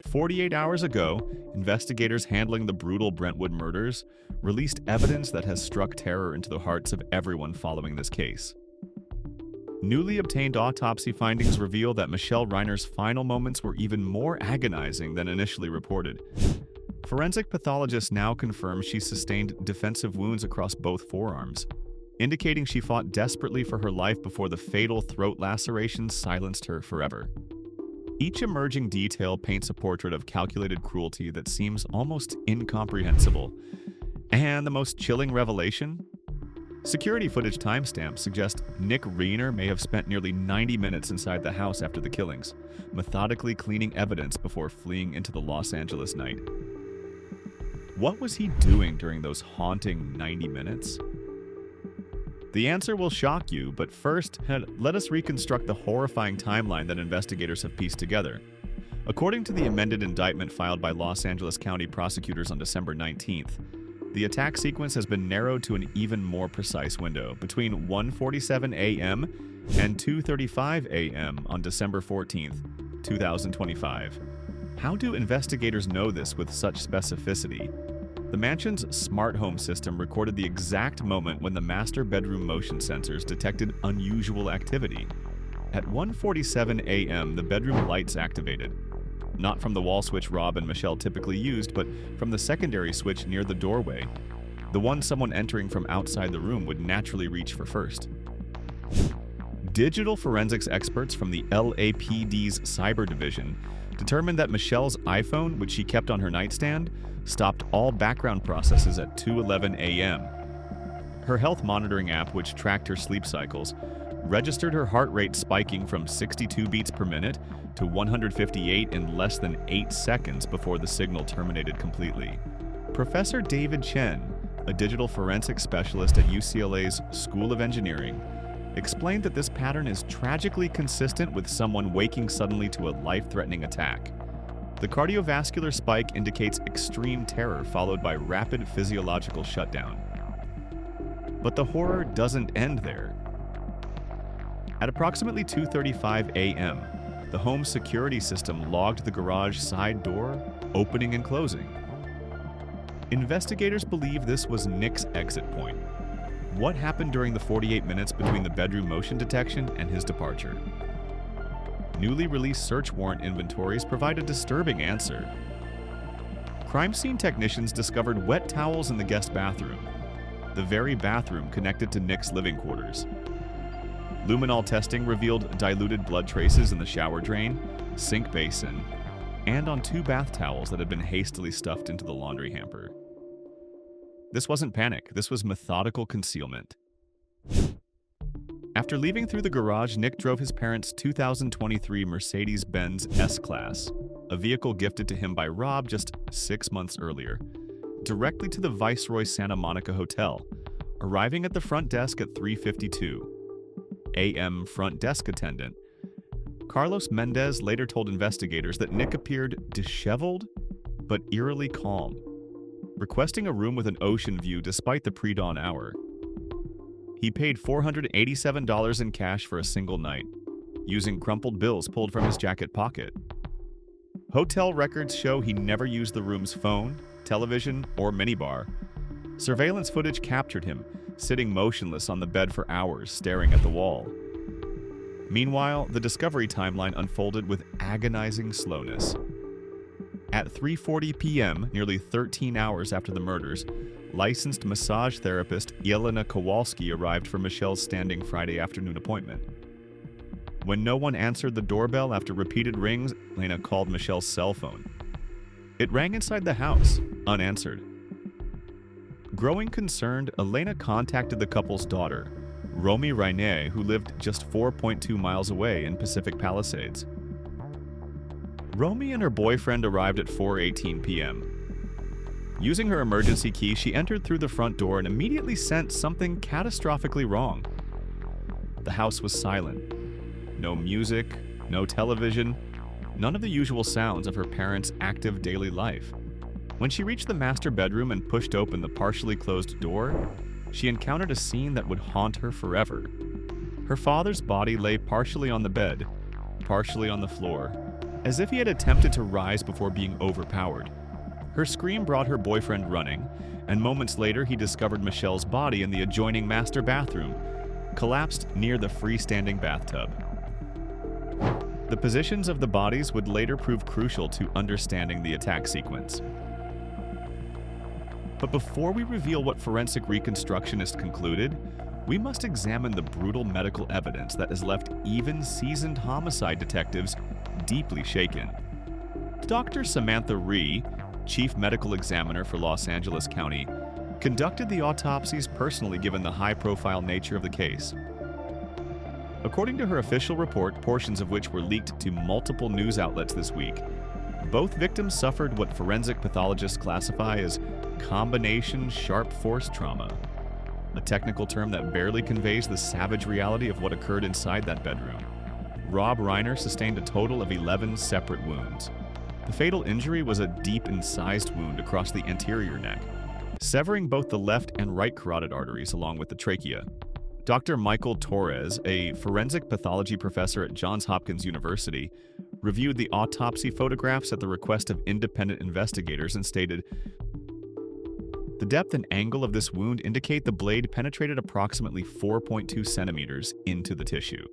48 hours ago, investigators handling the brutal Brentwood murders released evidence that has struck terror into the hearts of everyone following this case. Newly obtained autopsy findings reveal that Michelle Reiner's final moments were even more agonizing than initially reported. Forensic pathologists now confirm she sustained defensive wounds across both forearms, indicating she fought desperately for her life before the fatal throat lacerations silenced her forever. Each emerging detail paints a portrait of calculated cruelty that seems almost incomprehensible. And the most chilling revelation? Security footage timestamps suggest Nick Reiner may have spent nearly 90 minutes inside the house after the killings, methodically cleaning evidence before fleeing into the Los Angeles night. What was he doing during those haunting 90 minutes? The answer will shock you, but first, let us reconstruct the horrifying timeline that investigators have pieced together. According to the amended indictment filed by Los Angeles County prosecutors on December 19th, the attack sequence has been narrowed to an even more precise window, between 1:47 a.m. and 2:35 a.m. on December 14th, 2025. How do investigators know this with such specificity? The mansion's smart home system recorded the exact moment when the master bedroom motion sensors detected unusual activity. At 1:47 a.m., the bedroom lights activated. Not from the wall switch Rob and Michelle typically used, but from the secondary switch near the doorway, the one someone entering from outside the room would naturally reach for first. Digital forensics experts from the LAPD's cyber division determined that Michelle's iPhone, which she kept on her nightstand, stopped all background processes at 2:11 a.m. Her health monitoring app, which tracked her sleep cycles, registered her heart rate spiking from 62 beats per minute to 158 in less than 8 seconds before the signal terminated completely. Professor David Chen, a digital forensics specialist at UCLA's School of Engineering, explained that this pattern is tragically consistent with someone waking suddenly to a life-threatening attack. The cardiovascular spike indicates extreme terror followed by rapid physiological shutdown. But the horror doesn't end there. At approximately 2:35 a.m., the home security system logged the garage side door opening and closing. Investigators believe this was Nick's exit point. What happened during the 48 minutes between the bedroom motion detection and his departure? Newly released search warrant inventories provide a disturbing answer. Crime scene technicians discovered wet towels in the guest bathroom, the very bathroom connected to Nick's living quarters. Luminol testing revealed diluted blood traces in the shower drain, sink basin, and on 2 bath towels that had been hastily stuffed into the laundry hamper. This wasn't panic, this was methodical concealment. After leaving through the garage, Nick drove his parents' 2023 Mercedes-Benz S-Class, a vehicle gifted to him by Rob just 6 months earlier, directly to the Viceroy Santa Monica Hotel, arriving at the front desk at 3:52 a.m. front desk attendant. Carlos Mendez later told investigators that Nick appeared disheveled but eerily calm, requesting a room with an ocean view despite the pre-dawn hour. He paid $487 in cash for a single night, using crumpled bills pulled from his jacket pocket. Hotel records show he never used the room's phone, television, or minibar. Surveillance footage captured him, sitting motionless on the bed for hours, staring at the wall. Meanwhile, the discovery timeline unfolded with agonizing slowness. At 3:40 p.m., nearly 13 hours after the murders, licensed massage therapist Yelena Kowalski arrived for Michelle's standing Friday afternoon appointment. When no one answered the doorbell after repeated rings, Elena called Michelle's cell phone. It rang inside the house, unanswered. Growing concerned, Elena contacted the couple's daughter, Rob Reiner, who lived just 4.2 miles away in Pacific Palisades. Romy and her boyfriend arrived at 4:18 p.m. Using her emergency key, she entered through the front door and immediately sensed something catastrophically wrong. The house was silent. No music, no television, none of the usual sounds of her parents' active daily life. When she reached the master bedroom and pushed open the partially closed door, she encountered a scene that would haunt her forever. Her father's body lay partially on the bed, partially on the floor, as if he had attempted to rise before being overpowered. Her scream brought her boyfriend running, and moments later he discovered Michelle's body in the adjoining master bathroom, collapsed near the freestanding bathtub. The positions of the bodies would later prove crucial to understanding the attack sequence. But before we reveal what forensic reconstructionists concluded, we must examine the brutal medical evidence that has left even seasoned homicide detectives deeply shaken. Dr. Samantha Rhee, Chief Medical Examiner for Los Angeles County, conducted the autopsies personally given the high-profile nature of the case. According to her official report, portions of which were leaked to multiple news outlets this week, both victims suffered what forensic pathologists classify as combination sharp force trauma, a technical term that barely conveys the savage reality of what occurred inside that bedroom. Rob Reiner sustained a total of 11 separate wounds. The fatal injury was a deep incised wound across the anterior neck, severing both the left and right carotid arteries along with the trachea. Dr. Michael Torres, a forensic pathology professor at Johns Hopkins University, reviewed the autopsy photographs at the request of independent investigators and stated, "The depth and angle of this wound indicate the blade penetrated approximately 4.2 centimeters into the tissue.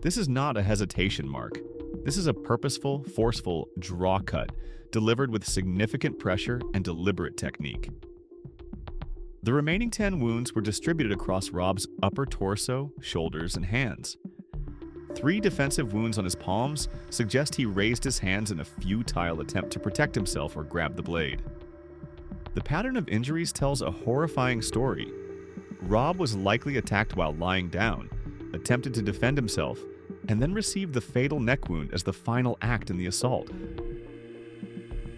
This is not a hesitation mark. This is a purposeful, forceful draw cut, delivered with significant pressure and deliberate technique." The remaining 10 wounds were distributed across Rob's upper torso, shoulders, and hands. 3 defensive wounds on his palms suggest he raised his hands in a futile attempt to protect himself or grab the blade. The pattern of injuries tells a horrifying story. Rob was likely attacked while lying down, attempted to defend himself, and then received the fatal neck wound as the final act in the assault.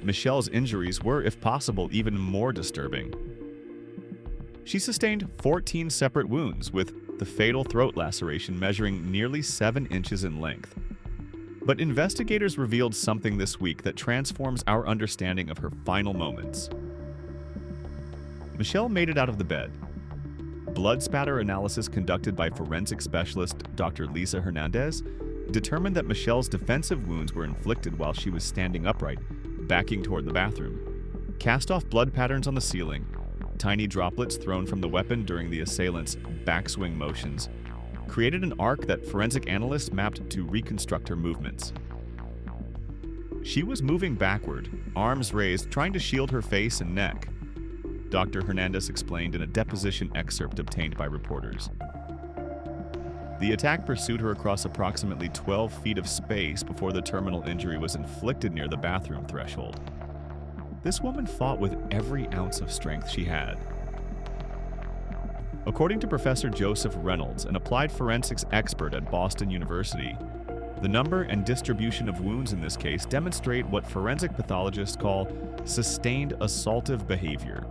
Michelle's injuries were, if possible, even more disturbing. She sustained 14 separate wounds, with the fatal throat laceration measuring nearly 7 inches in length. But investigators revealed something this week that transforms our understanding of her final moments. Michelle made it out of the bed. Blood spatter analysis conducted by forensic specialist Dr. Lisa Hernandez determined that Michelle's defensive wounds were inflicted while she was standing upright, backing toward the bathroom. Cast-off blood patterns on the ceiling, tiny droplets thrown from the weapon during the assailant's backswing motions, created an arc that forensic analysts mapped to reconstruct her movements. She was moving backward, arms raised, trying to shield her face and neck, Dr. Hernandez explained in a deposition excerpt obtained by reporters. The attack pursued her across approximately 12 feet of space before the terminal injury was inflicted near the bathroom threshold. This woman fought with every ounce of strength she had. According to Professor Joseph Reynolds, an applied forensics expert at Boston University, the number and distribution of wounds in this case demonstrate what forensic pathologists call sustained assaultive behavior,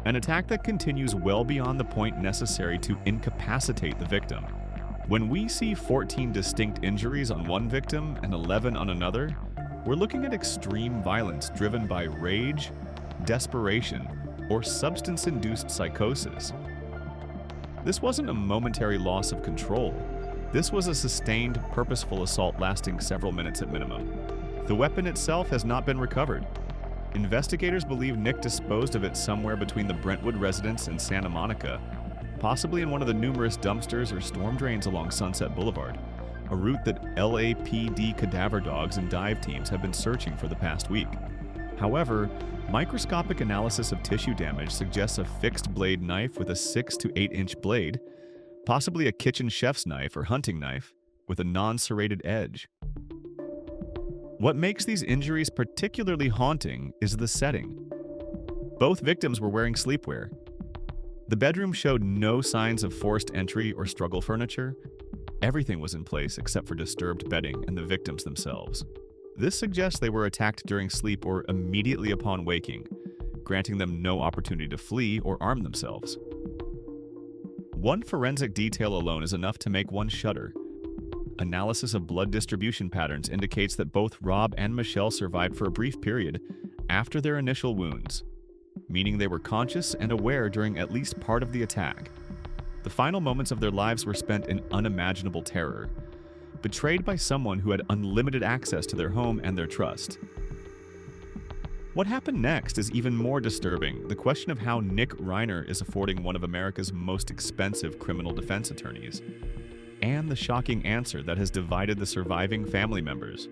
an attack that continues well beyond the point necessary to incapacitate the victim. When we see 14 distinct injuries on one victim and 11 on another, we're looking at extreme violence driven by rage, desperation, or substance-induced psychosis. This wasn't a momentary loss of control. This was a sustained, purposeful assault lasting several minutes at minimum. The weapon itself has not been recovered. Investigators believe Nick disposed of it somewhere between the Brentwood residence and Santa Monica, possibly in one of the numerous dumpsters or storm drains along Sunset Boulevard, a route that LAPD cadaver dogs and dive teams have been searching for the past week. However, microscopic analysis of tissue damage suggests a fixed blade knife with a 6 to 8 inch blade, possibly a kitchen chef's knife or hunting knife, with a non-serrated edge. What makes these injuries particularly haunting is the setting. Both victims were wearing sleepwear. The bedroom showed no signs of forced entry or struggle furniture. Everything was in place except for disturbed bedding and the victims themselves. This suggests they were attacked during sleep or immediately upon waking, granting them no opportunity to flee or arm themselves. One forensic detail alone is enough to make one shudder. Analysis of blood distribution patterns indicates that both Rob and Michelle survived for a brief period after their initial wounds, meaning they were conscious and aware during at least part of the attack. The final moments of their lives were spent in unimaginable terror, betrayed by someone who had unlimited access to their home and their trust. What happened next is even more disturbing: the question of how Nick Reiner is affording one of America's most expensive criminal defense attorneys, and the shocking answer that has divided the surviving family members.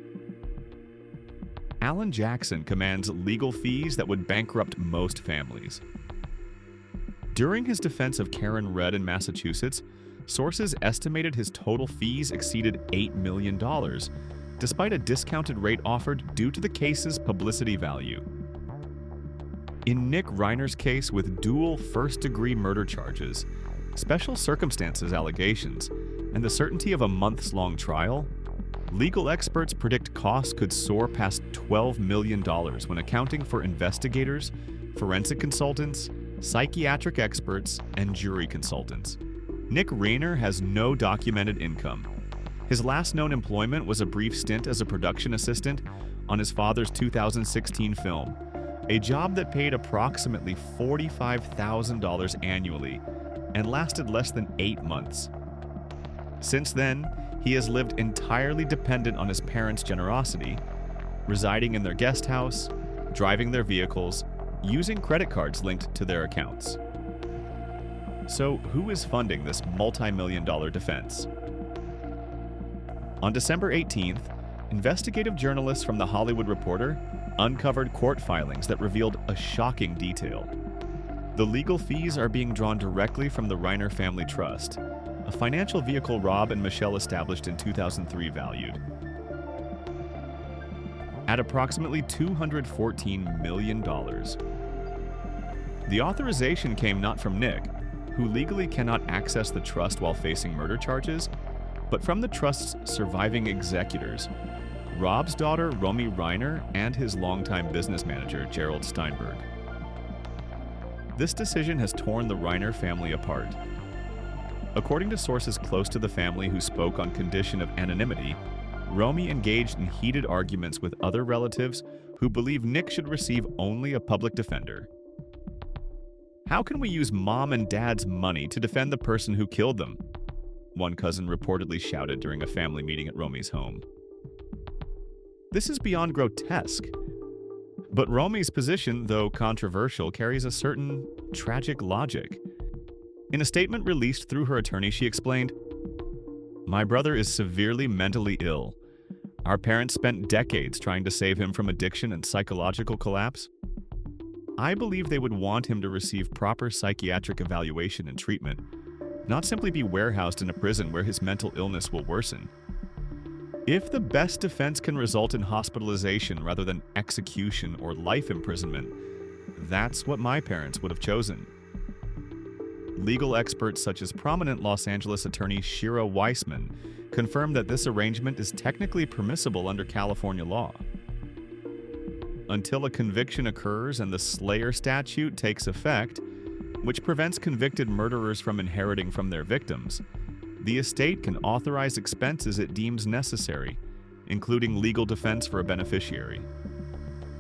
Alan Jackson commands legal fees that would bankrupt most families. During his defense of Karen Redd in Massachusetts, sources estimated his total fees exceeded $8 million, despite a discounted rate offered due to the case's publicity value. In Nick Reiner's case, with dual first-degree murder charges, special circumstances allegations, and the certainty of a months-long trial, legal experts predict costs could soar past $12 million when accounting for investigators, forensic consultants, psychiatric experts, and jury consultants. Nick Reiner has no documented income. His last known employment was a brief stint as a production assistant on his father's 2016 film, a job that paid approximately $45,000 annually and lasted less than 8 months. Since then, he has lived entirely dependent on his parents' generosity, residing in their guest house, driving their vehicles, using credit cards linked to their accounts. So, who is funding this multi-million-dollar defense? On December 18th, investigative journalists from The Hollywood Reporter uncovered court filings that revealed a shocking detail. The legal fees are being drawn directly from the Reiner Family Trust, a financial vehicle Rob and Michelle established in 2003 valued at approximately $214 million. The authorization came not from Nick, who legally cannot access the trust while facing murder charges, but from the trust's surviving executors, Rob's daughter Romy Reiner and his longtime business manager Gerald Steinberg. This decision has torn the Reiner family apart. According to sources close to the family who spoke on condition of anonymity, Romy engaged in heated arguments with other relatives who believe Nick should receive only a public defender. "How can we use mom and dad's money to defend the person who killed them?" one cousin reportedly shouted during a family meeting at Romy's home. This is beyond grotesque. But Romy's position, though controversial, carries a certain tragic logic. In a statement released through her attorney, she explained, "My brother is severely mentally ill. Our parents spent decades trying to save him from addiction and psychological collapse. I believe they would want him to receive proper psychiatric evaluation and treatment, not simply be warehoused in a prison where his mental illness will worsen. If the best defense can result in hospitalization rather than execution or life imprisonment, that's what my parents would have chosen." Legal experts such as prominent Los Angeles attorney Shira Weissman confirmed that this arrangement is technically permissible under California law. Until a conviction occurs and the Slayer statute takes effect, which prevents convicted murderers from inheriting from their victims, the estate can authorize expenses it deems necessary, including legal defense for a beneficiary.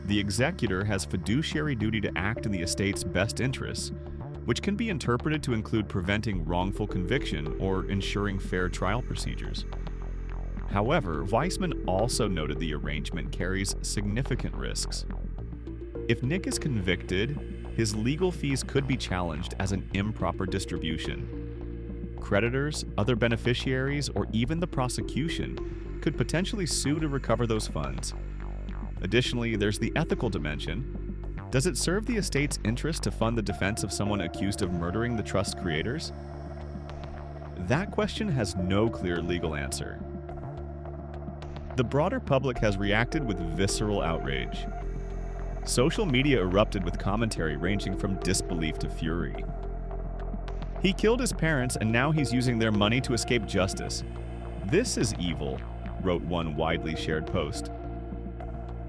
The executor has fiduciary duty to act in the estate's best interests, which can be interpreted to include preventing wrongful conviction or ensuring fair trial procedures. However, Weissman also noted the arrangement carries significant risks. If Nick is convicted, his legal fees could be challenged as an improper distribution. Creditors, other beneficiaries, or even the prosecution could potentially sue to recover those funds. Additionally, there's the ethical dimension. Does it serve the estate's interest to fund the defense of someone accused of murdering the trust creators? That question has no clear legal answer. The broader public has reacted with visceral outrage. Social media erupted with commentary ranging from disbelief to fury. "He killed his parents and now he's using their money to escape justice. This is evil," wrote one widely shared post.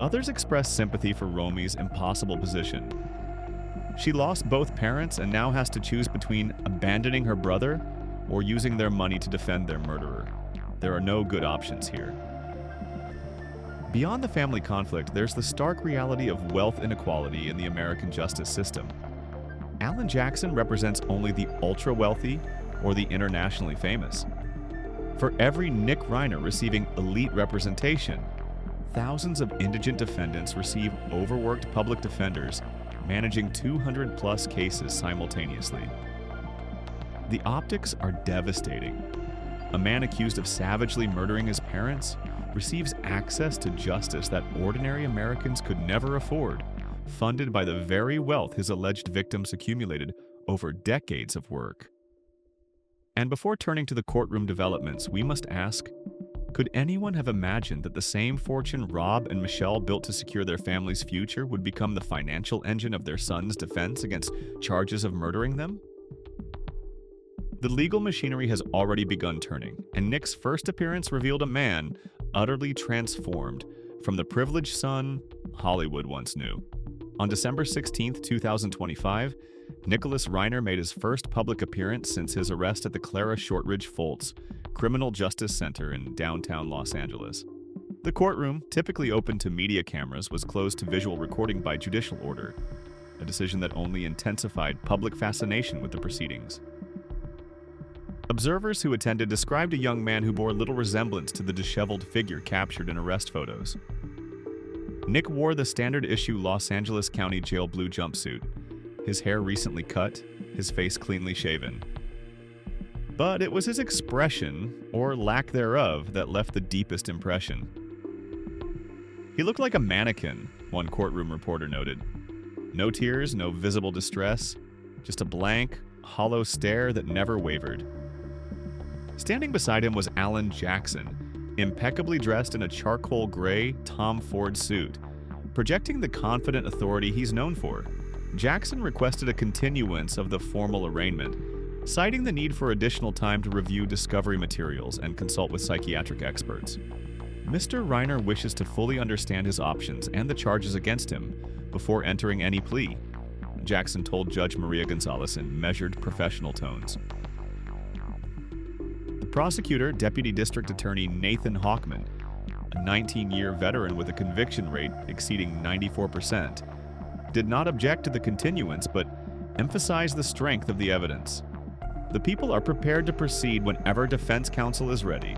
Others expressed sympathy for Romy's impossible position. She lost both parents and now has to choose between abandoning her brother or using their money to defend their murderer. There are no good options here. Beyond the family conflict, there's the stark reality of wealth inequality in the American justice system. Alan Jackson represents only the ultra-wealthy or the internationally famous. For every Nick Reiner receiving elite representation, thousands of indigent defendants receive overworked public defenders managing 200-plus cases simultaneously. The optics are devastating. A man accused of savagely murdering his parents receives access to justice that ordinary Americans could never afford, funded by the very wealth his alleged victims accumulated over decades of work. And before turning to the courtroom developments, we must ask, could anyone have imagined that the same fortune Rob and Michelle built to secure their family's future would become the financial engine of their son's defense against charges of murdering them? The legal machinery has already begun turning, and Nick's first appearance revealed a man utterly transformed from the privileged son Hollywood once knew. On December 16, 2025, Nicholas Reiner made his first public appearance since his arrest at the Clara Shortridge Foltz Criminal Justice Center in downtown Los Angeles. The courtroom, typically open to media cameras, was closed to visual recording by judicial order, a decision that only intensified public fascination with the proceedings. Observers who attended described a young man who bore little resemblance to the disheveled figure captured in arrest photos. Nick wore the standard-issue Los Angeles County Jail blue jumpsuit, his hair recently cut, his face cleanly shaven. But it was his expression, or lack thereof, that left the deepest impression. He looked like a mannequin, one courtroom reporter noted. No tears, no visible distress, just a blank, hollow stare that never wavered. Standing beside him was Alan Jackson, impeccably dressed in a charcoal gray Tom Ford suit, projecting the confident authority he's known for. Jackson requested a continuance of the formal arraignment, citing the need for additional time to review discovery materials and consult with psychiatric experts. Mr. Reiner wishes to fully understand his options and the charges against him before entering any plea, Jackson told Judge Maria Gonzalez in measured professional tones. The prosecutor, Deputy District Attorney Nathan Hochman, a 19-year veteran with a conviction rate exceeding 94%, did not object to the continuance but emphasized the strength of the evidence. The people are prepared to proceed whenever defense counsel is ready.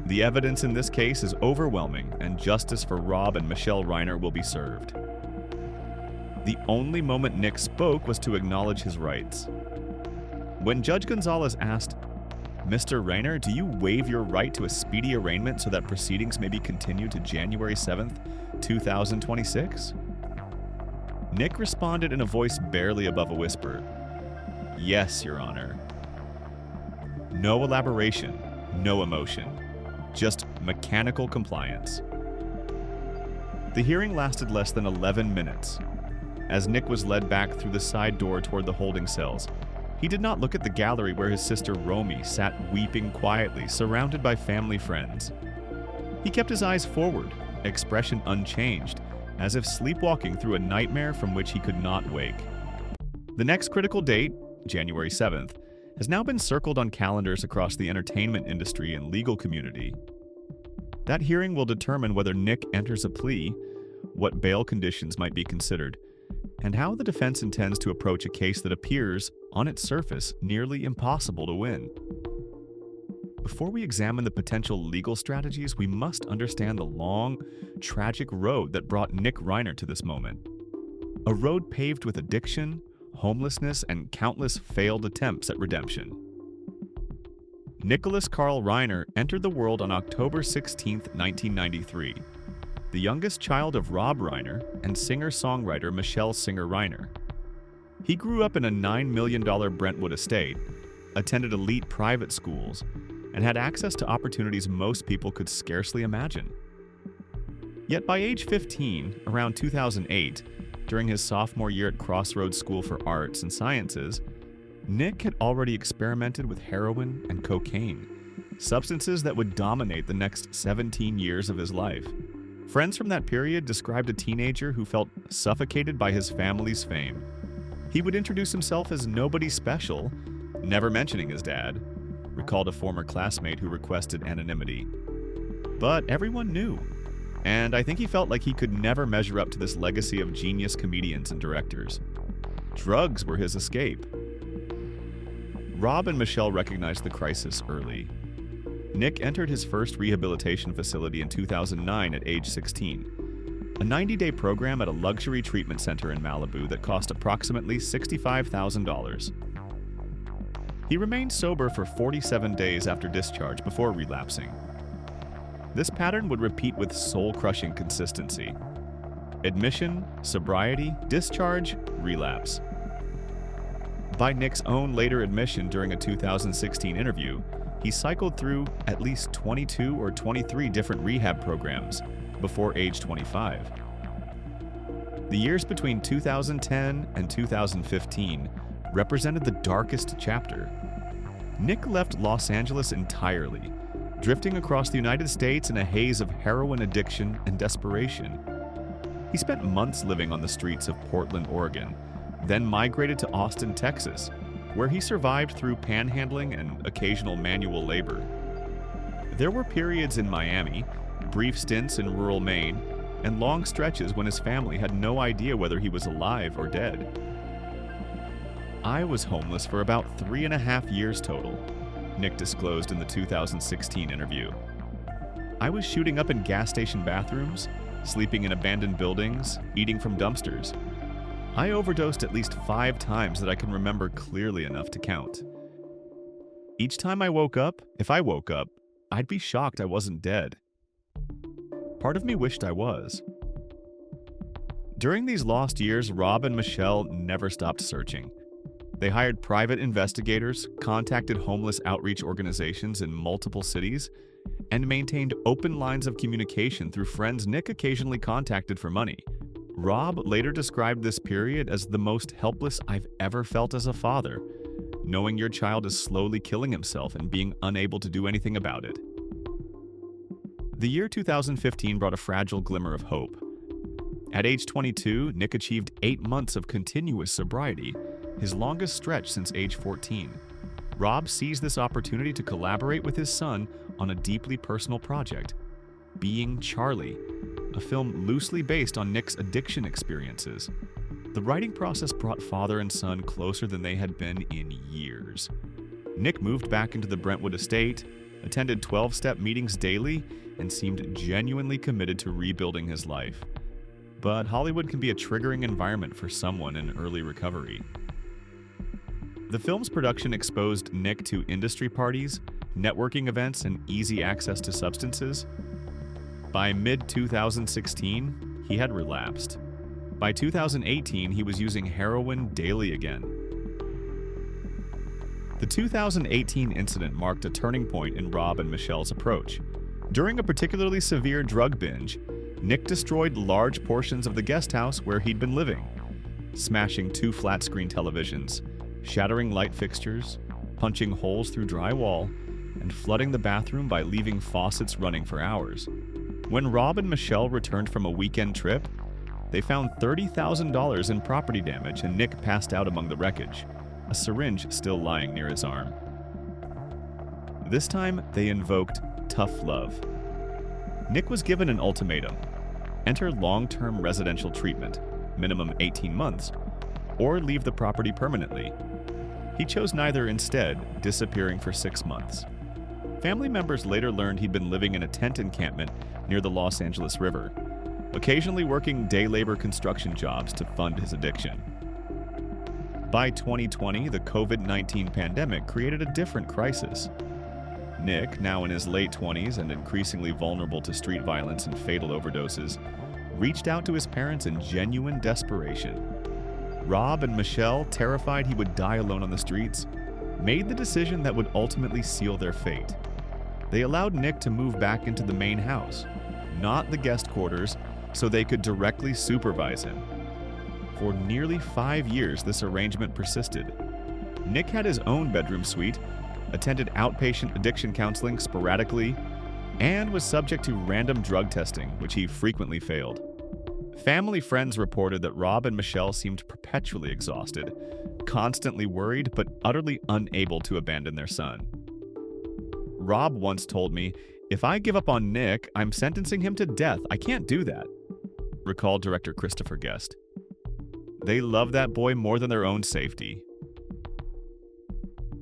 The evidence in this case is overwhelming, and justice for Rob and Michelle Reiner will be served. The only moment Nick spoke was to acknowledge his rights. When Judge Gonzalez asked, "Mr. Reiner, do you waive your right to a speedy arraignment so that proceedings may be continued to January 7th, 2026? Nick responded in a voice barely above a whisper, "Yes, Your Honor." No elaboration, no emotion, just mechanical compliance. The hearing lasted less than 11 minutes. As Nick was led back through the side door toward the holding cells, he did not look at the gallery where his sister Romy sat weeping quietly, surrounded by family friends. He kept his eyes forward, expression unchanged, as if sleepwalking through a nightmare from which he could not wake. The next critical date, January 7th, has now been circled on calendars across the entertainment industry and legal community. That hearing will determine whether Nick enters a plea, what bail conditions might be considered, and how the defense intends to approach a case that appears, on its surface, nearly impossible to win. Before we examine the potential legal strategies, we must understand the long, tragic road that brought Nick Reiner to this moment. A road paved with addiction, homelessness, and countless failed attempts at redemption. Nicholas Carl Reiner entered the world on October 16, 1993, the youngest child of Rob Reiner and singer-songwriter Michelle Singer Reiner. He grew up in a $9 million Brentwood estate, attended elite private schools, and had access to opportunities most people could scarcely imagine. Yet by age 15, around 2008, during his sophomore year at Crossroads School for Arts and Sciences, Nick had already experimented with heroin and cocaine, substances that would dominate the next 17 years of his life. Friends from that period described a teenager who felt suffocated by his family's fame. He would introduce himself as nobody special, never mentioning his dad, recalled a former classmate who requested anonymity. But everyone knew, and I think he felt like he could never measure up to this legacy of genius comedians and directors. Drugs were his escape. Rob and Michelle recognized the crisis early. Nick entered his first rehabilitation facility in 2009 at age 16, a 90-day program at a luxury treatment center in Malibu that cost approximately $65,000. He remained sober for 47 days after discharge before relapsing. This pattern would repeat with soul-crushing consistency. Admission, sobriety, discharge, relapse. By Nick's own later admission during a 2016 interview, he cycled through at least 22 or 23 different rehab programs before age 25. The years between 2010 and 2015 represented the darkest chapter. Nick left Los Angeles entirely, drifting across the United States in a haze of heroin addiction and desperation. He spent months living on the streets of Portland, Oregon, then migrated to Austin, Texas, where he survived through panhandling and occasional manual labor. There were periods in Miami, brief stints in rural Maine, and long stretches when his family had no idea whether he was alive or dead. I was homeless for about 3.5 years total, Nick disclosed in the 2016 interview. I was shooting up in gas station bathrooms, sleeping in abandoned buildings, eating from dumpsters. I overdosed at least 5 times that I can remember clearly enough to count. Each time I woke up, if I woke up, I'd be shocked I wasn't dead. Part of me wished I was. During these lost years, Rob and Michelle never stopped searching. They hired private investigators, contacted homeless outreach organizations in multiple cities, and maintained open lines of communication through friends Nick occasionally contacted for money. Rob later described this period as the most helpless I've ever felt as a father, knowing your child is slowly killing himself and being unable to do anything about it. The year 2015 brought a fragile glimmer of hope. At age 22, Nick achieved 8 months of continuous sobriety, his longest stretch since age 14. Rob seized this opportunity to collaborate with his son on a deeply personal project, Being Charlie, a film loosely based on Nick's addiction experiences. The writing process brought father and son closer than they had been in years. Nick moved back into the Brentwood estate, attended 12-step meetings daily, and seemed genuinely committed to rebuilding his life. But Hollywood can be a triggering environment for someone in early recovery. The film's production exposed Nick to industry parties, networking events, and easy access to substances. By mid-2016, he had relapsed. By 2018, he was using heroin daily again. The 2018 incident marked a turning point in Rob and Michelle's approach. During a particularly severe drug binge, Nick destroyed large portions of the guest house where he'd been living, smashing 2 flat-screen televisions, shattering light fixtures, punching holes through drywall, and flooding the bathroom by leaving faucets running for hours. When Rob and Michelle returned from a weekend trip, they found $30,000 in property damage and Nick passed out among the wreckage, a syringe still lying near his arm. This time, they invoked tough love. Nick was given an ultimatum: enter long-term residential treatment, minimum 18 months, or leave the property permanently. He chose neither, instead disappearing for 6 months. Family members later learned he'd been living in a tent encampment near the Los Angeles River, occasionally working day labor construction jobs to fund his addiction. By 2020, the COVID-19 pandemic created a different crisis. Nick, now in his late 20s and increasingly vulnerable to street violence and fatal overdoses, reached out to his parents in genuine desperation. Rob and Michelle, terrified he would die alone on the streets, made the decision that would ultimately seal their fate. They allowed Nick to move back into the main house, not the guest quarters, so they could directly supervise him. For nearly 5 years, this arrangement persisted. Nick had his own bedroom suite, attended outpatient addiction counseling sporadically, and was subject to random drug testing, which he frequently failed. Family friends reported that Rob and Michelle seemed perpetually exhausted, constantly worried but utterly unable to abandon their son. Rob once told me, "If I give up on Nick, I'm sentencing him to death. I can't do that," recalled director Christopher Guest. They love that boy more than their own safety.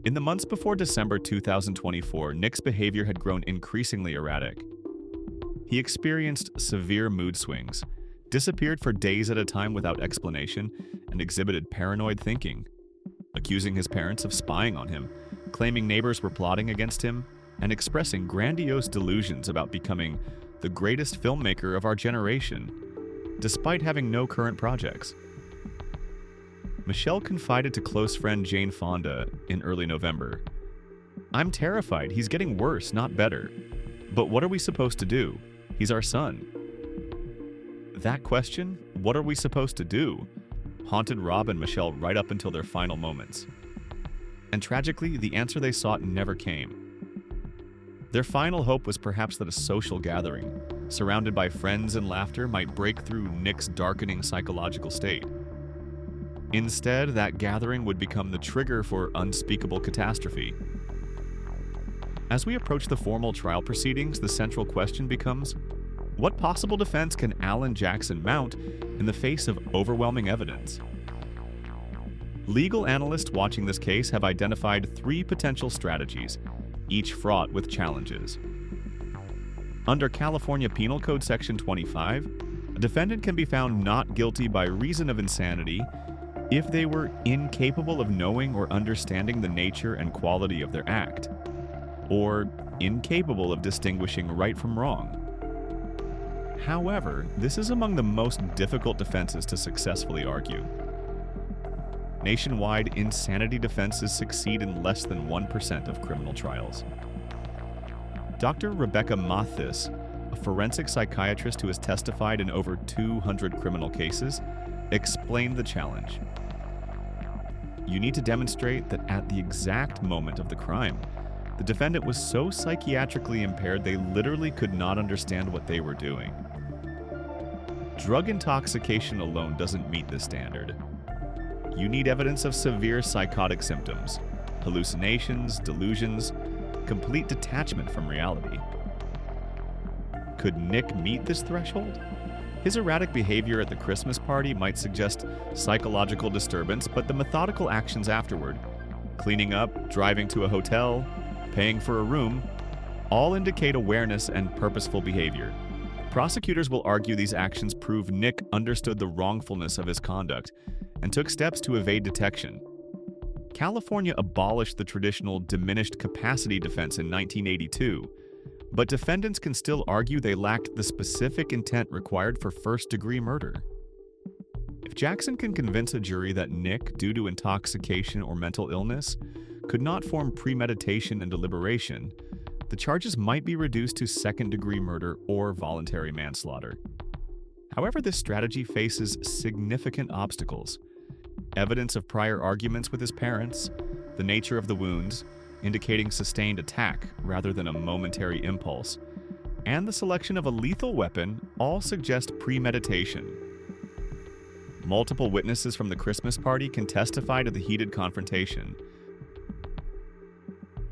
In the months before December 2024, Nick's behavior had grown increasingly erratic. He experienced severe mood swings, disappeared for days at a time without explanation, and exhibited paranoid thinking, accusing his parents of spying on him, claiming neighbors were plotting against him, and expressing grandiose delusions about becoming the greatest filmmaker of our generation, despite having no current projects. Michelle confided to close friend Jane Fonda in early November, "I'm terrified. He's getting worse, not better. But what are we supposed to do? He's our son." That question, "What are we supposed to do?" haunted Rob and Michelle right up until their final moments. And tragically, the answer they sought never came. Their final hope was perhaps that a social gathering, surrounded by friends and laughter, might break through Nick's darkening psychological state. Instead, that gathering would become the trigger for unspeakable catastrophe. As we approach the formal trial proceedings, the central question becomes, what possible defense can Alan Jackson mount in the face of overwhelming evidence? Legal analysts watching this case have identified 3 potential strategies, each fraught with challenges. Under California Penal Code Section 25, a defendant can be found not guilty by reason of insanity if they were incapable of knowing or understanding the nature and quality of their act, or incapable of distinguishing right from wrong. However, this is among the most difficult defenses to successfully argue. Nationwide, insanity defenses succeed in less than 1% of criminal trials. Dr. Rebecca Mathis, a forensic psychiatrist who has testified in over 200 criminal cases, explained the challenge. You need to demonstrate that at the exact moment of the crime, the defendant was so psychiatrically impaired they literally could not understand what they were doing. Drug intoxication alone doesn't meet this standard. You need evidence of severe psychotic symptoms, hallucinations, delusions, complete detachment from reality. Could Nick meet this threshold? His erratic behavior at the Christmas party might suggest psychological disturbance, but the methodical actions afterward, cleaning up, driving to a hotel, paying for a room, all indicate awareness and purposeful behavior. Prosecutors will argue these actions prove Nick understood the wrongfulness of his conduct and took steps to evade detection. California abolished the traditional diminished capacity defense in 1982, but defendants can still argue they lacked the specific intent required for first-degree murder. If Jackson can convince a jury that Nick, due to intoxication or mental illness, could not form premeditation and deliberation, the charges might be reduced to second-degree murder or voluntary manslaughter. However, this strategy faces significant obstacles. Evidence of prior arguments with his parents, the nature of the wounds, indicating sustained attack rather than a momentary impulse, and the selection of a lethal weapon all suggest premeditation. Multiple witnesses from the Christmas party can testify to the heated confrontation,